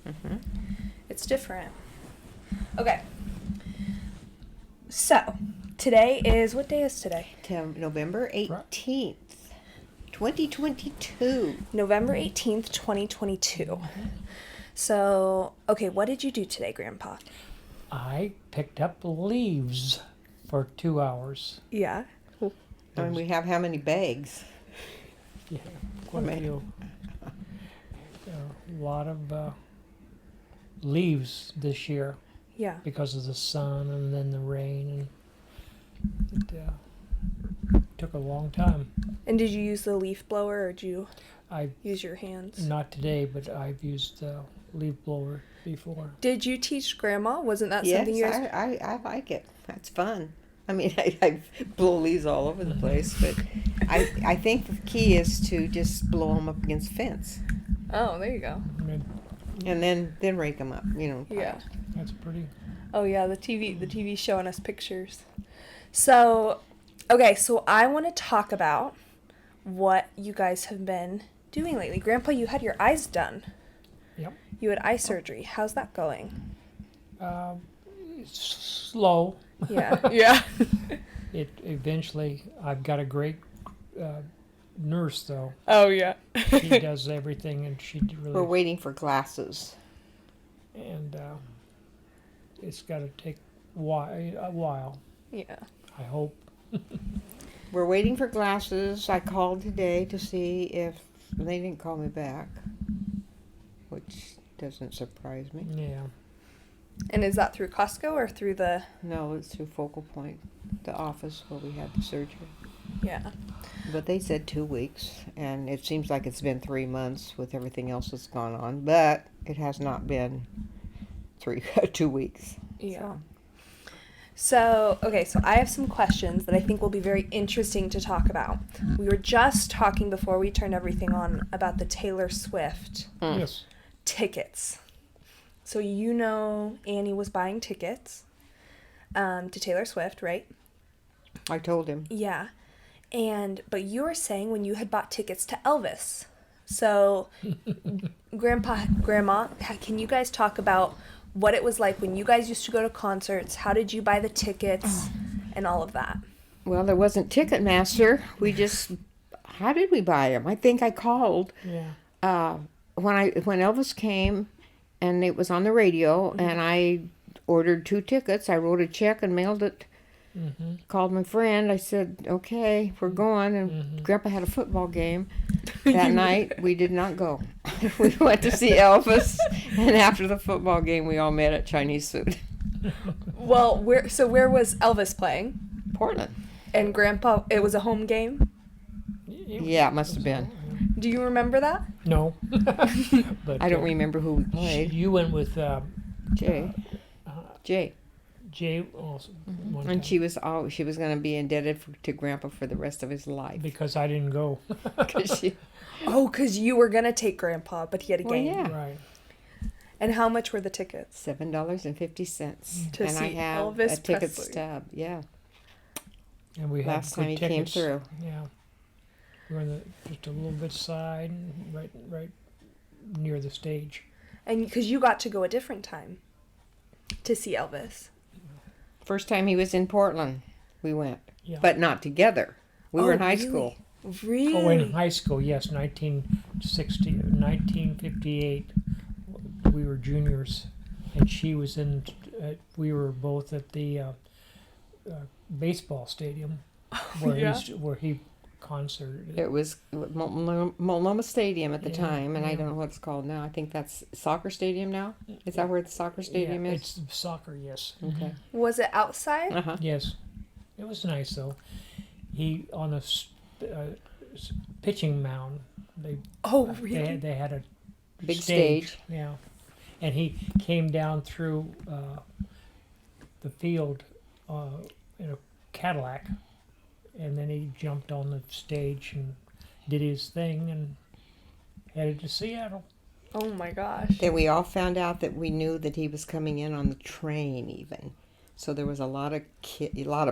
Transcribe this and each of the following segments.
Mm-hmm. It's different. Okay. So, today is, what day is today? November 18th, 2022. November 18th, 2022. So, okay, what did you do today, Grandpa? I picked up leaves for 2 hours. Yeah. And we have how many bags? Yeah, quite a few. A lot of leaves this year Yeah. because of the sun and then the rain, and it took a long time. And did you use the leaf blower or did you I use your hands? Not today, but I've used leaf blower before. Did you teach Grandma? Wasn't that Yes, something you guys... I like it. That's fun. I mean, I blow leaves all over the place, but I think the key is to just blow them up against the fence. Oh, there you go. And then rake them up, Yeah. That's pretty. Oh yeah, the TV's showing us pictures. So, okay, so I want to talk about what you guys have been doing lately. Grandpa, you had your eyes done. Yep. You had eye surgery. How's that going? It's slow. Yeah. Yeah. It eventually. I've got a great nurse though. Oh yeah. She does everything, and she really. We're waiting for glasses. And it's got to take a while. Yeah. I hope. We're waiting for glasses. I called today to see if they didn't call me back, which doesn't surprise me. Yeah. And is that through Costco or through the... No, it's through Focal Point, the office where we had the surgery. Yeah. But they said 2 weeks, and it seems like it's been 3 months with everything else that's gone on, but it has not been 2 weeks. Yeah. So, okay, so I have some questions that I think will be very interesting to talk about. We were just talking before we turned everything on about the Taylor Swift Yes. tickets. So you know Annie was buying tickets to Taylor Swift, right? I told him. Yeah. But you were saying when you had bought tickets to Elvis. So, Grandma, can you guys talk about what it was like when you guys used to go to concerts? How did you buy the tickets and all of that? Well, there wasn't Ticketmaster. We just, how did we buy them? I think I called Yeah. when Elvis came, and it was on the radio, and I ordered 2 tickets. I wrote a check and mailed it. Mm-hmm. Called my friend. I said, okay, we're going. And Grandpa had a football game that night. We did not go. We went to see Elvis. And after the football game, we all met at Chinese food. Well, where was Elvis playing? Portland. And Grandpa, it was a home game? Yeah, it must have been. Do you remember that? No. But I don't remember who we played. You went with Jay. Jay. Jay also one time. And she was going to be indebted to Grandpa for the rest of his life. Because I didn't go. 'Cause she, Oh, because you were going to take Grandpa, but he had a Well, game. yeah. Right. And how much were the tickets? $7.50. To and see I have Elvis a ticket Presley. stub. Yeah. And we had Last good time he came tickets. through. Yeah. We were in just a little bit side, right near the stage. And because you got to go a different time to see Elvis. First time he was in Portland, we went. Yeah. But not together. We were in high really? school. Really? Oh, in high school, yes, 1958. We were juniors, and she was in. We were both at the baseball stadium where Yeah. where he concerted. It was Multnomah Stadium at the Yeah, time, and I yeah. don't know what it's called now. I think that's soccer stadium now. Is that where the soccer stadium yeah, is? It's soccer, yes. Okay. Was it outside? Uh-huh. Yes, it was nice though. He on the pitching mound. Oh, really? They had a Big stage. Yeah, and he came down through the field in a Cadillac, and then he jumped on the stage and did his thing and headed to Seattle. Oh, my gosh. Then we all found out that we knew that he was coming in on the train even. So there was a lot of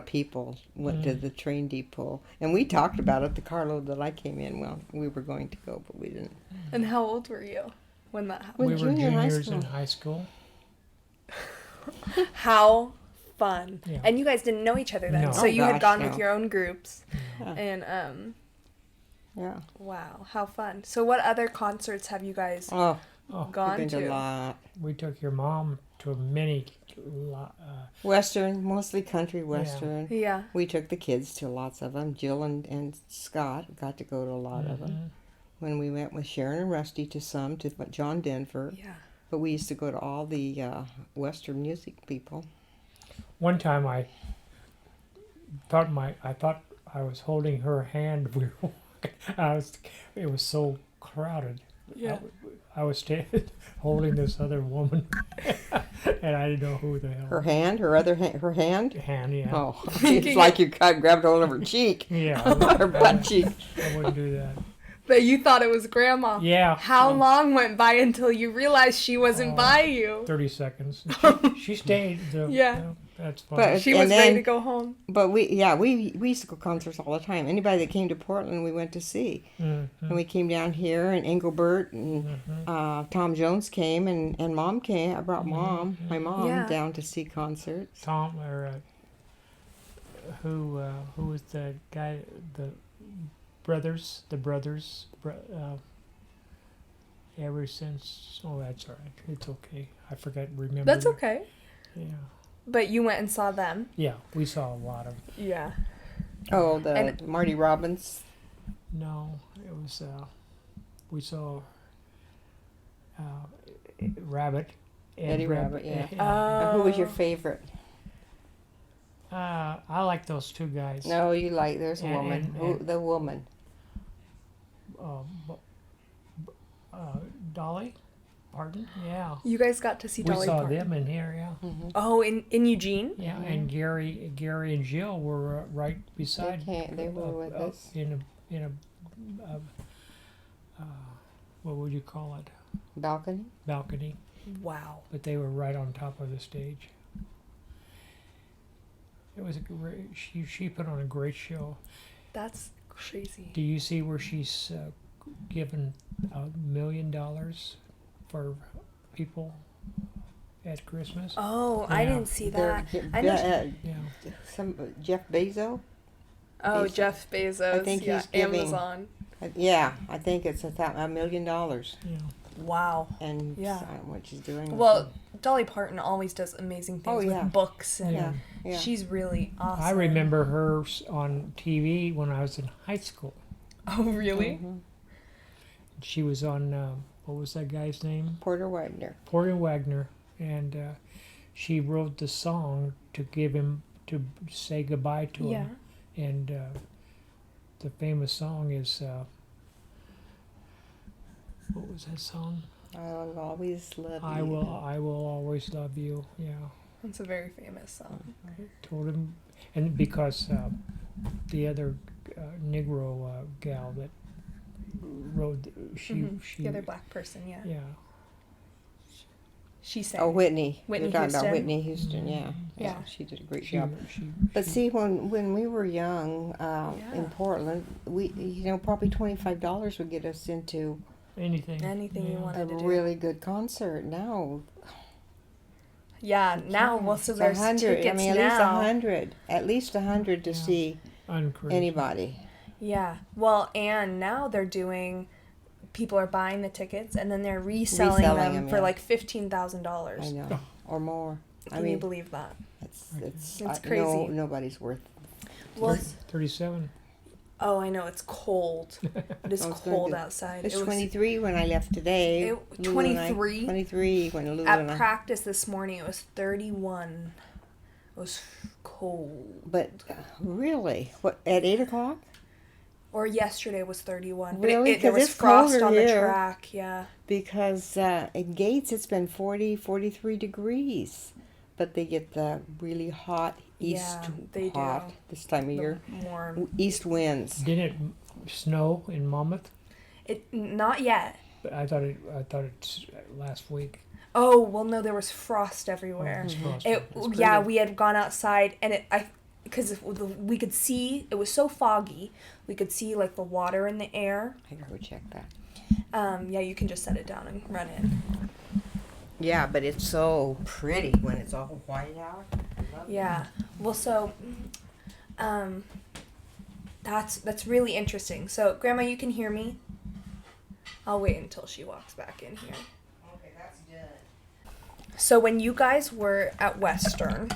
people went to the train depot. And we talked about it, the carload that I came in. Well, we were going to go, but we didn't. And how old were you? when that happened? When we were junior high juniors school. in high school. How fun. Yeah. And you guys didn't know each other then. No. So Oh, you had gosh, gone no. with your own groups. Yeah. And Yeah. wow, how fun. So what other concerts have you guys Oh, Oh, gone we've been to to? a lot. we took your mom to many. Western, mostly country Western. Yeah. We took the kids to lots of them. Jill and Scott got to go to a lot of them. When we went with Sharon and Rusty to some, to John Denver. Yeah. But we used to go to all the Western music people. One time I thought I was holding her hand. We were walking. It was so crowded. Yeah. I was holding this other woman, and I didn't know who the hell. Her hand, her other hand, her hand. Hand, yeah. Oh, it's like you grabbed hold of her cheek, Yeah. her butt cheek. I wouldn't do that. But you thought it was Grandma. Yeah. How long went by until you realized she wasn't by you? 30 seconds. She stayed. Yeah. That's fine. But- She And was ready then- to go home. But we used to go to concerts all the time. Anybody that came to Portland, we went to see. And we came down here, and Engelbert and Tom Jones came, and Mom came. I brought my mom Yeah. down to see concerts. Tom, or who was the guy? The brothers. Ever since. Oh, that's all right. It's okay. I forget. Remember. That's okay. Yeah. But you went and saw them. Yeah. We saw a lot of. Yeah. Oh, the And- Marty Robbins. No, it was. We saw. Rabbit. Eddie Rabbit, yeah. Oh. Who was your favorite? I like those two guys. No, you like. There's a And- woman. and- The woman. Dolly. Pardon? Yeah. You guys got to see We Dolly saw Parton. them in here. Yeah. Oh, in Eugene? Yeah, and Gary and Jill were right beside. They were with us. in a what would you call it? Balcony. Balcony, Wow. but they were right on top of the stage. It was a great. She put on a great show. That's crazy. Do you see where she's given $1 million for people at Christmas? Oh, I Yeah. didn't see that. I know. Yeah. Some Jeff Bezos. Oh, Bezos. Jeff Bezos. I think yeah, he's giving- Amazon. Yeah, I think it's $1 million, Yeah. Wow. and Yeah. I don't know what she's doing. with Well, it. Dolly Parton always does amazing things Oh, yeah. with books, and Yeah. yeah. she's really awesome. I remember her on TV when I was in high school. Oh, really? Mhm. She was on what was that guy's name? Porter Wagner. Porter Wagner, and she wrote the song to give him to say goodbye to Yeah. him, and the famous song is what was that song? I'll always love you. I will always love you. Yeah, It's a very famous song. told him, and because the other Negro gal that wrote The other black person, yeah. yeah. She sang. Oh, Whitney. Whitney You're talking Houston. about Whitney Houston. Yeah. Yeah. She did a great She, job. she, But she- see, when we were young in Portland, we probably $25 would get us into anything Anything you yeah. want. a to do. really good concert. Now, Yeah, now, well, so it's there's 100. tickets I mean, now. at least 100 to Yeah. see Uncrazy. anybody. Yeah. Well, and now they're doing, people are buying the tickets and then they're reselling them for yeah. like $15,000. I know, or more. I Can you mean, believe that? it's It's crazy. nobody's worth. Well, 37. oh, I know, it's cold. It is Oh, it's cold gonna be- outside. It's It was 23 when I left today. It- Lulu and I- 23? 23 when Lulu at and I. practice this morning. It was 31. It was cold. But really, what at 8 o'clock? Or yesterday was 31. Really? But there 'Cause was it's frost colder on the here. track. Yeah. Because at Gates it's been 40, 43 degrees, but they get the really hot east Yeah, they do. hot this time of year. Warm. East winds. Didn't it snow in Monmouth? It not yet. But I thought it's last week. Oh well, no, there was frost Oh, everywhere. it's frost. It It's yeah, pretty. we had gone outside and because we could see, it was so foggy, we could see like the water in the air. I gotta go check that. Yeah, you can just set it down and run in. Yeah, but it's so pretty when it's all white out. I love it. Yeah. Well, so that's really interesting. So, Grandma, you can hear me? I'll wait until she walks back in here. Okay, that's done. So when you guys were at Western,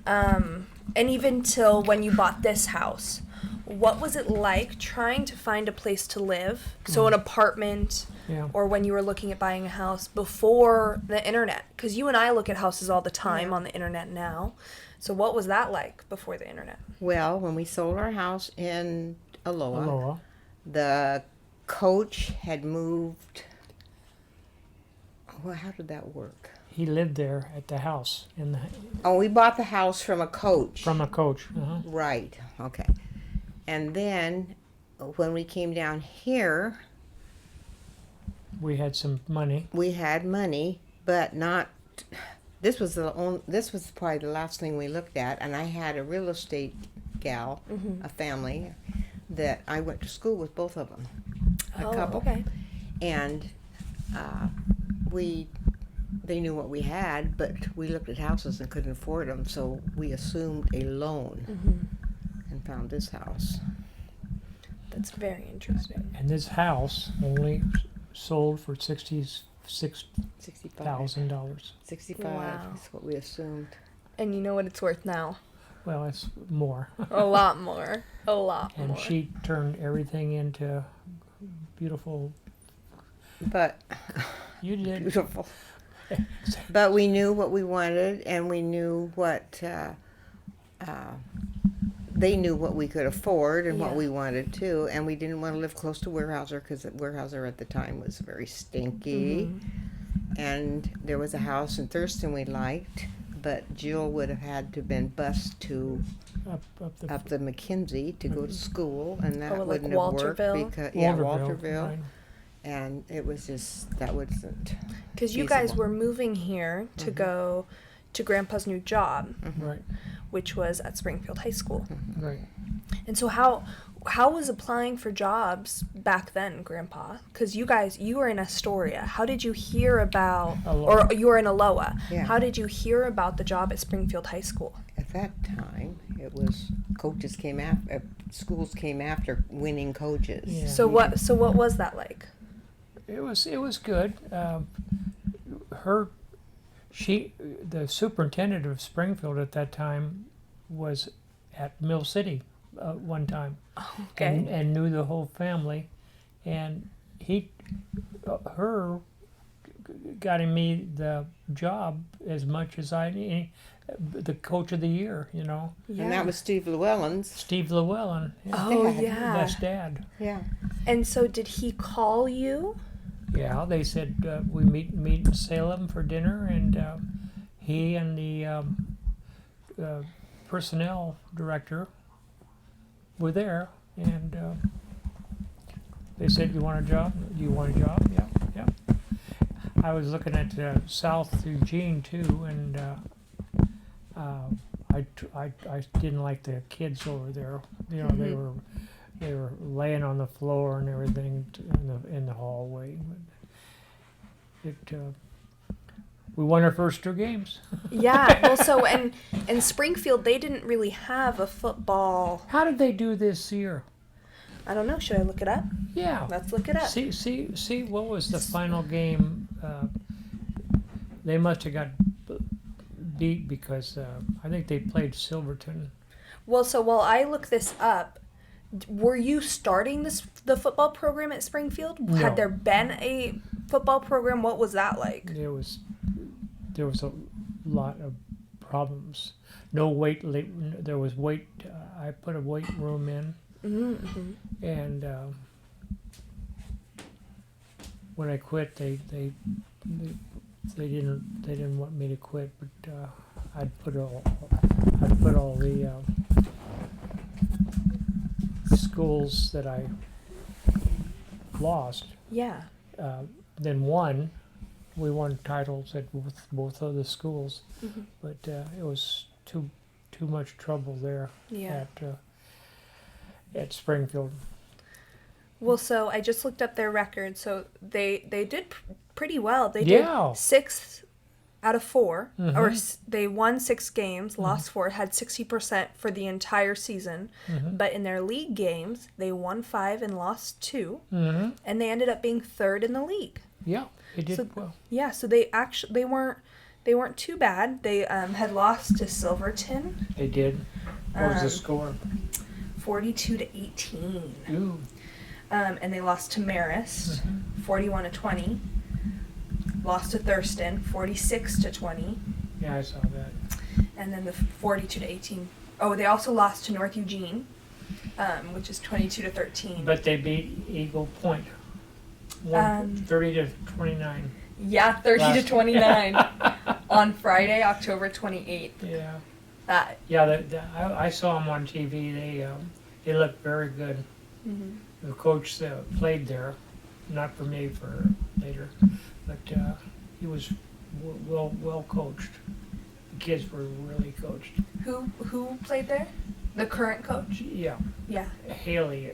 and even till when you bought this house, what was it like trying to find a place to live? So an apartment, Yeah. or when you were looking at buying a house before the internet? Because you and I look at houses all the time Yeah. on the internet now. So what was that like before the internet? Well, when we sold our house in Aloha, Aloha. the coach had moved. Well, how did that work? He lived there at the house Oh, we bought the house from a coach. from a coach. Right. Okay. And then when we came down here, We had some money. we had money, but not. This was probably the last thing we looked at, and I had a real estate gal, a family, that I went to school with, both of them, a couple, Okay. and they knew what we had, but we looked at houses and couldn't afford them, so we assumed a loan and found this house. That's very interesting. And this house only sold for $66,000. $65. 65 Wow. is what we assumed. And you know what it's worth now? Well, it's more. A lot more. A lot And more. she turned everything into beautiful. But You did. beautiful. But we knew what we wanted, and we knew what they knew what we could afford and what Yeah. we wanted too. And we didn't want to live close to Weyerhaeuser because Weyerhaeuser at the time was very stinky. And there was a house in Thurston we liked, but Jill would have had to been bused to up the McKenzie to go to school, and that Oh, like wouldn't have worked Walterville? because Walterville, Walterville. right. And it was just that wasn't Because you guys feasible. were moving here to go to Grandpa's new job, Right, which was at Springfield High School. right. And so how was applying for jobs back then, Grandpa? Because you were in Astoria. How did you hear about, Aloha. or you were in Aloha. Yeah. How did you hear about the job at Springfield High School? At that time, it was coaches came after schools came after winning coaches. Yeah. So what was that like? It was good. The superintendent of Springfield at that time was at Mill City one time, Okay. and knew the whole family, and her got me the job as much as the coach of the year, And that was Steve Llewellyn's. Steve Llewellyn. Oh Dad. yeah. Best dad. Yeah. And so did he call you? Yeah, they said we meet in Salem for dinner, and he and the personnel director were there, and they said, "You want a job? Do you want a job?" Yeah, yeah. I was looking at South Eugene too, and I didn't like the kids over there. They were laying on the floor and everything in the hallway. We won our first 2 games. Yeah. Well, so and Springfield, they didn't really have a football. How did they do this year? I don't know. Should I look it up? Yeah. Let's look it up. See. What was the final game? They must have got beat because I think they played Silverton. Well, so while I look this up, were you starting the football program at Springfield? No. Had there been a football program? What was that like? There was a lot of problems. No weight. There was weight. I put a weight room in, and when I quit, they didn't want me to quit, but I'd put all the schools that I lost. Yeah. Then we won titles at both of the schools, but it was too much trouble there Yeah. at Springfield. Well, so I just looked up their record. So they did pretty well. They Yeah. did 6 out of 4, Mhm. or they won 6 games, lost 4, had 60% for the entire season. Mhm. But in their league games, they won 5 and lost 2, Mm-hmm. and they ended up being 3rd in the league. Yeah, it did So- well. Yeah, so they weren't too bad. They had lost to Silverton, They did. What was the Um, score? 42-18. Ooh. And they lost to Marist, Mm-hmm. 41-20. Lost to Thurston, 46-20. Yeah, I saw that. And then the 42-18. Oh, they also lost to North Eugene, which is 22-13. But they beat Eagle Point. Um, 30-29. Yeah, 30-29 on Friday, October 28th. Yeah. That. Yeah, I saw them on TV. They looked very good. Mhm. The coach played there, not for me, for later, but he was well coached. The kids were really coached. Who played there? The current coach. Yeah, Yeah. Haley.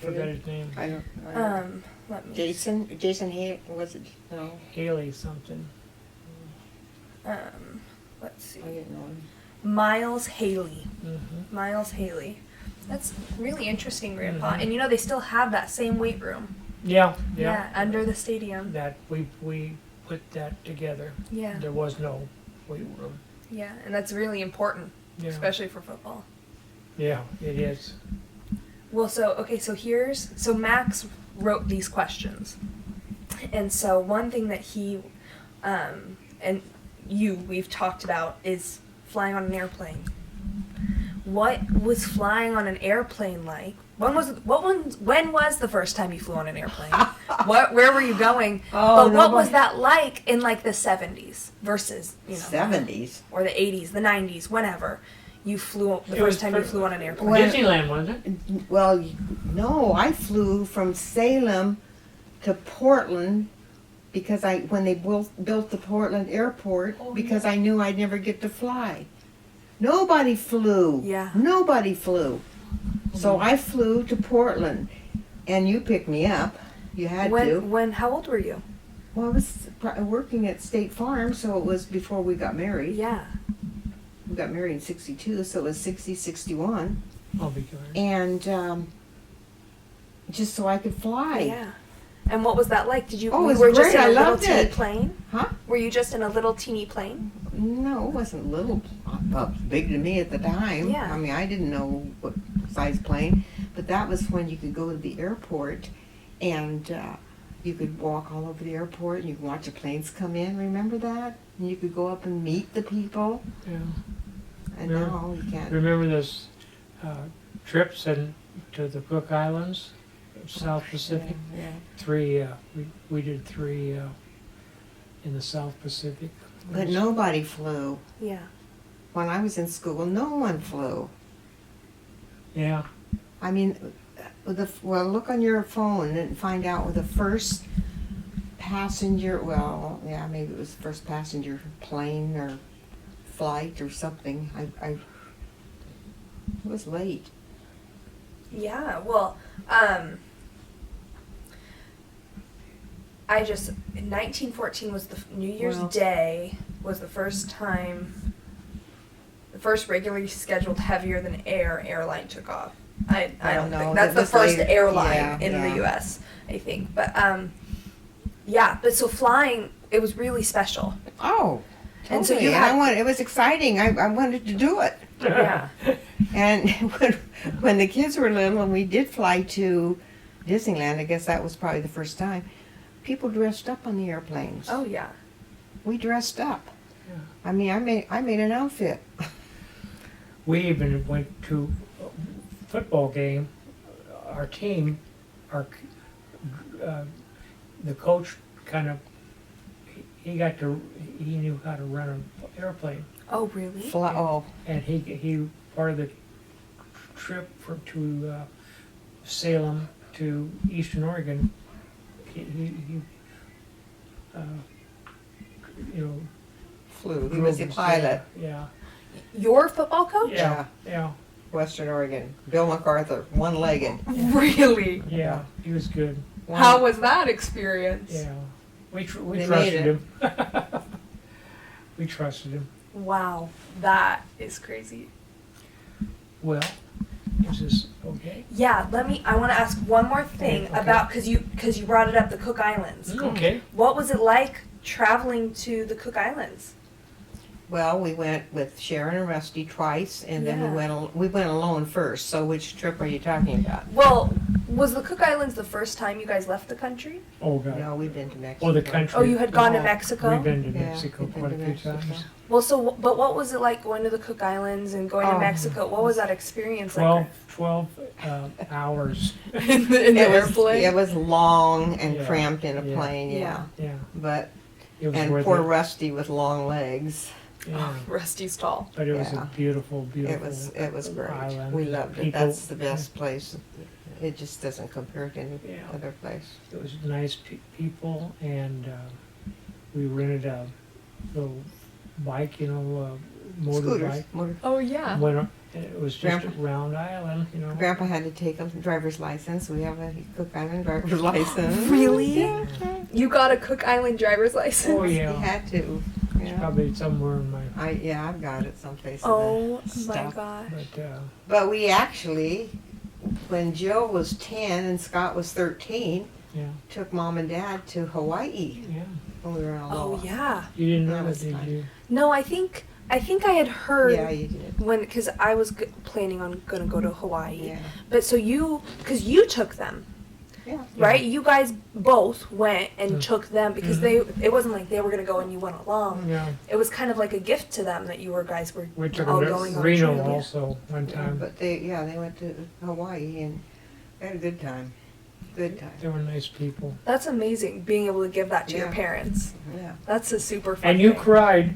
Forgot his name. I don't. Let me. Jason Hay, was it? No, Haley something. Let's see. I didn't know him. Miles Haley. Mm-hmm. Miles Haley. That's really interesting, Grandpa. Mhm. And you know they still have that same weight room. Yeah. Under the stadium. That we put that together. Yeah. There was no weight room. Yeah, and that's really important, Yeah. especially for football. Yeah, it is. Well, so Max wrote these questions. And so one thing that he and we've talked about is flying on an airplane. What was flying on an airplane like? When was the first time you flew on an airplane? Where were you going? Oh, but what was nobody- that like in like the 70s versus, 70s. or the 80s, the 90s, whenever you flew the It was first time you for- flew on an airplane? Well- Disneyland, wasn't it? Well, no, I flew from Salem to Portland because when they built the Portland airport, Oh, because I knew I'd never get to fly. Nobody flew. Yeah. Nobody flew. So I flew to Portland, and you picked me up. You had to. When how old were you? Well, I was working at State Farm, so it was before we got married. Yeah. We got married in 62, so it was 60, 61. I'll be darned. And just so I could fly. Yeah. And what was that like? Did you Oh, it you was were just great. in a I little loved teeny it. plane? Huh? Were you just in a little teeny plane? No, it wasn't little. Well, it was big to me at the time. Yeah. I mean, I didn't know what size plane, but that was when you could go to the airport, and you could walk all over the airport, and you could watch the planes come in. Remember that? And you could go up and meet the people. Yeah. And Yeah. now you can't. Remember those trips to the Cook Islands, South Pacific? Yeah. 3, we did 3 in the South Pacific. But nobody flew. Yeah. When I was in school, no one flew. Yeah. I mean, look on your phone and find out what the first passenger, maybe it was the first passenger plane or flight or something. It was late. Yeah. Well, 1914 was the New Year's Well- Day was the first time, the first regularly scheduled heavier than air airline took off. I don't know. think that's That the was first later. airline Yeah, in yeah. the U.S. I think, but yeah. But so flying, it was really special. Oh, totally. And so you had- it was exciting. I wanted to do it. Yeah. And when the kids were little and we did fly to Disneyland, I guess that was probably the first time, people dressed up on the airplanes. Oh yeah. We dressed up. Yeah. I mean, I made an outfit. We even went to a football game. Our team, the coach kind of, he knew how to run an airplane. Oh really? And he part of the trip to Salem to Eastern Oregon, he Flew. He was a drove us pilot. there. Yeah. Your football coach? Yeah. Yeah. Western Oregon. Bill MacArthur, one-legged. Really? Yeah, he was good. How was that experience? Yeah, we They made trusted it. him. We trusted him. Wow, that is crazy. Well, is this okay? Yeah, I want to ask one more thing Okay. about, because you brought it up, the Cook Islands. Okay. What was it like traveling to the Cook Islands? Well, we went with Sharon and Rusty twice, and then Yeah. we went alone first. So which trip are you talking about? Well, was the Cook Islands the first time you guys left the country? Oh God. No, we've been to Mexico. Oh, the country. Oh, you had gone to Yeah. Mexico? We've been to Yeah, Mexico we've been quite a to few Mexico. times. Well, but what was it like going to the Cook Islands and going to Oh. Mexico? What was that experience 12 hours. like? in the airplane? It was long and Yeah. cramped in a Yeah. plane, yeah. Yeah, But it was and worth poor it. Rusty with long legs. Yeah. Rusty's tall. But it was Yeah. a beautiful, beautiful. It was great. island. We loved it. People- That's the best place. It just doesn't compare to any Yeah. other place. It was nice people, and we rented a little bike, Scooters. motorbike. Oh yeah. Went up, and it was just Grandpa- a round island, Grandpa had to take a driver's license. We have a Cook Island driver's license. Really? Yeah. You got a Cook Island driver's license? Oh He yeah, had to. it's Yeah. probably somewhere in my. I've got it someplace. in Oh the my stuff. gosh. But But we actually, when Jill was 10 and Scott was 13, yeah, took Mom and Dad to Hawaii yeah. when we were in Aloha. Oh yeah. You didn't know That that, was did fun. you? No, I think I had heard Yeah, you did. because I was planning on gonna go to Hawaii. Yeah. But so because you took them, Yeah. right? You guys both went and Mm. took them because Mhm. it wasn't like they were gonna go and you went along. Yeah, It was kind of like a gift to them that you guys were we took all them going to on a Reno trip. also one Yeah, time. but they went to Hawaii and they had a good time. Good time. They were nice people. That's amazing, being able to give that to your Yeah. parents. Yeah. That's a super fun And you thing. cried.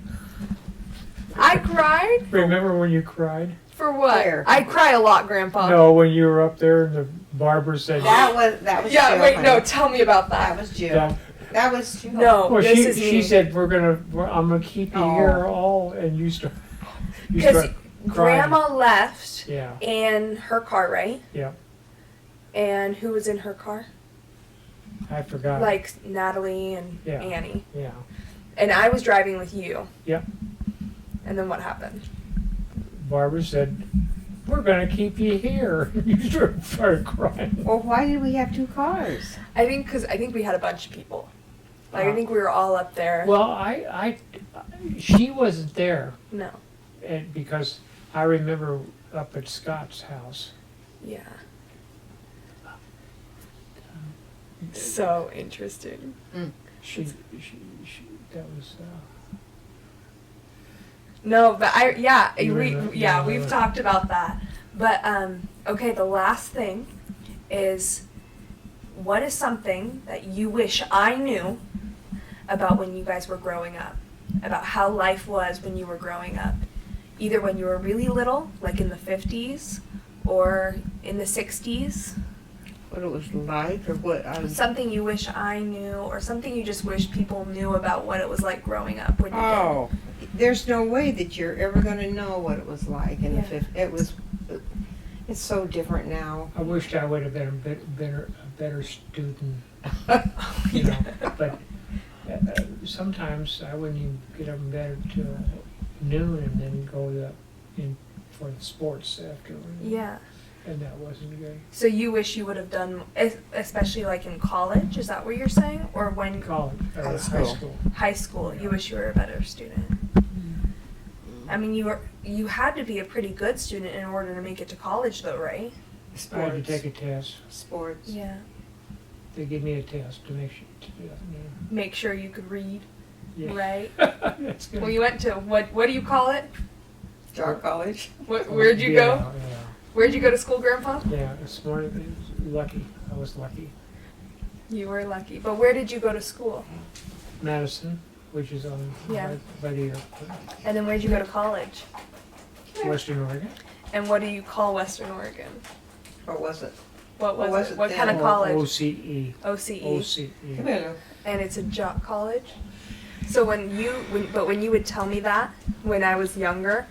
I cried? Remember when you cried? For what? Where? I cry a lot, Grandpa. No, when you were up there and the barber said. That was Yeah, Jill, wait, honey. no, tell me about That that. was Jill. Yeah. That was Jill. No, Well, this she is she me. said I'm gonna keep you Oh. here all, and you start. You Because start crying. Grandma left Yeah, in her car, right? yeah. And who was in her car? I forgot. Like Natalie and Yeah. Annie. Yeah. And I was driving with you. Yep. And then what happened? Barbara said, "We're gonna keep you here." You started crying. Well, why did we have two cars? I think we had a bunch of people. Like, I think we were all up there. Well, she wasn't there, No. and because I remember up at Scott's house. Yeah. So interesting. She that was. No, but You remember- yeah, we've yeah. talked about that. But okay, the last thing is, what is something that you wish I knew about when you guys were growing up, about how life was when you were growing up, either when you were really little, like in the 50s, or in the 60s? What it was like, or what I was. Something you wish I knew, or something you just wish people knew about what it was like growing up when you Oh, there's no way that you're ever going to know what it was like in Yeah. the 50s. It was. It's so different now. I wished I would have been a better student. You did. know, but sometimes I wouldn't even get up in bed till noon and then go in for the sports afterward. Yeah. And that wasn't good. So you wish you would have done, especially like in college, is that what you're saying? Or when College or High high school. school. high school, you wish you were a better student? I mean, you had to be a pretty good student in order to make it to college though, right? I had to Sports. take a test. Sports. Yeah. They gave me a test to make sure. Make sure you could read, Yeah. right? That's good. Well, you went to, what do you call it? Jar College. Where'd you go? Yeah, Where'd you go to school, Grandpa? yeah. This morning, it was lucky. I was lucky. You were lucky. But where did you go to school? Madison, which is on Yeah. by the airport. And then where'd you go to college? Western Oregon. And what do you call Western Oregon? What was it? What was, What was it? it What then? kind of college? OCE. OCE. OCE. Come here, Lou. And it's a jock college? So when you would tell me that when I was younger,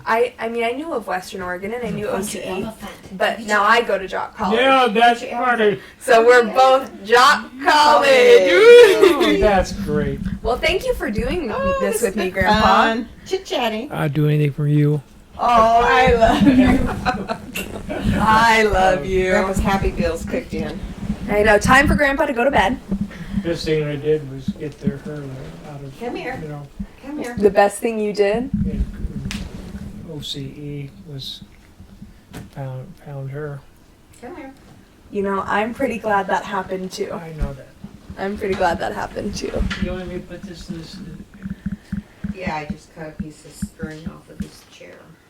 I mean I knew of Western Oregon and I knew OCE, but now I go to Jock College. Yeah, that's funny. So we're both Jock College. Oh, that's great. Well, thank you for doing this with me, Grandpa. Chit chatting. I'd do anything for you. Oh, I love you. I love you. Grandpa's happy bills kicked in. I know. Time for Grandpa to go to bed. Best thing I did was get her out of, Come here. you know, Come here. The best thing you did. and OCE was found her. Come here. You know, I'm pretty glad that happened too. I know that. I'm pretty glad that happened too. You want me to put this? Yeah, I just cut a piece of string off of this